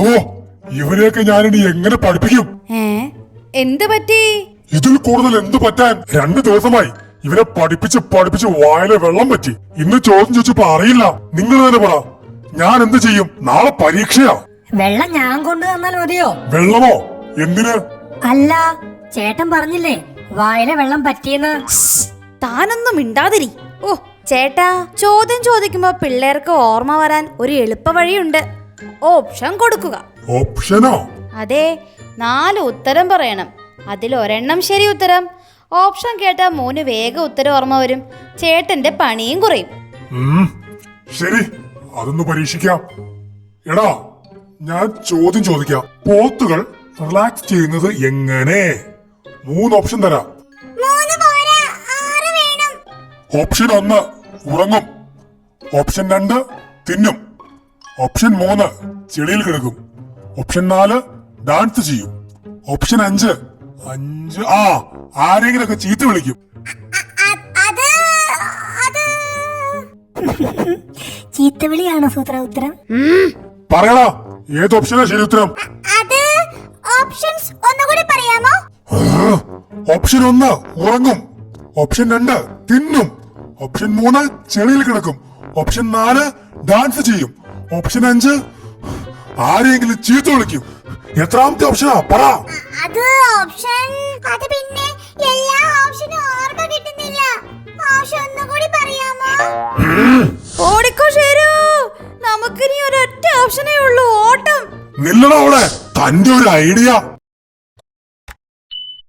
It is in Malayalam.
ഓ, ഇവരെയൊക്കെ ഞാനിനി എങ്ങനെ പഠിപ്പിക്കും? എന്ത് പറ്റി? ഇതിൽ കൂടുതൽ എന്ത് പറ്റാൻ? 2 ദിവസമായി ഇവരെ പഠിപ്പിച്ച് വായിലെ വെള്ളം പറ്റി. ഇന്ന് ചോദ്യം ചോദിച്ചപ്പോ അറിയില്ല. നിങ്ങൾ തന്നെ പറ, ഞാൻ എന്ത് ചെയ്യും? നാളെ പരീക്ഷയാ. വെള്ളം ഞാൻ കൊണ്ടു തന്നാൽ മതിയോ? വെള്ളമോ? എന്തിന്? അല്ല, ചേട്ടൻ പറഞ്ഞില്ലേ വായിലെ വെള്ളം പറ്റിയെന്ന്. താനൊന്നും മിണ്ടാതിരി. ഓ ചേട്ടാ, ചോദ്യം ചോദിക്കുമ്പോ പിള്ളേർക്ക് ഓർമ്മ വരാൻ ഒരു എളുപ്പ വഴിയുണ്ട്. ഓപ്ഷൻ കൊടുക്കുക. ഓപ്ഷനോ? അതെ, 4 ഉത്തരം പറയണം. അതിൽ ഒരെണ്ണം ശരി ഉത്തരം. ഓപ്ഷൻ കേട്ടാ മോന് വേഗം ഉത്തരം ഓർമ്മ വരും. ചേട്ടന്റെ പണിയും കുറയും. ശരി, അതൊന്ന് പരീക്ഷിക്കാം. എടാ, ഞാൻ ചോദ്യം ചോദിക്കാം. പോത്തുകൾ റിലാക്സ് ചെയ്യുന്നത് എങ്ങനെ? 3 ഓപ്ഷൻ തരാം. ഓപ്ഷൻ 1 ഉറങ്ങും. ഓപ്ഷൻ 2 തിന്നും. ഓപ്ഷൻ 3 ചെളിയിൽ കിടക്കും. ഓപ്ഷൻ 4 ഡാൻസ് ചെയ്യും. ഓപ്ഷൻ 5 ആരെങ്കിലൊക്കെ ചീത്ത വിളിക്കും. ചീത്തവിളിയാണോ സൂത്ര ഉത്തരം? പറയടാ, ഏത് ഓപ്ഷനാ ശരി ഉത്തരം? ഓപ്ഷൻ 1 ഉറങ്ങും. ഓപ്ഷൻ 2 തിന്നും. ഓപ്ഷൻ 3 ചെളിയിൽ കിടക്കും. ഓപ്ഷൻ 4 ഡാൻസ് ചെയ്യും. ഓപ്ഷൻ 5 ആരെങ്കിലും ചീത്ത വിളിക്കും. എത്രാമത്തെ ഓപ്ഷനാ പറ? ഓടിക്കോ ശരു, നമുക്കിനി ഒരൊറ്റ ഓപ്ഷനേ ഉള്ളൂ, ഓട്ടം. നില്ലടാ അവിടെ, തന്റെ ഒരു ഐഡിയ.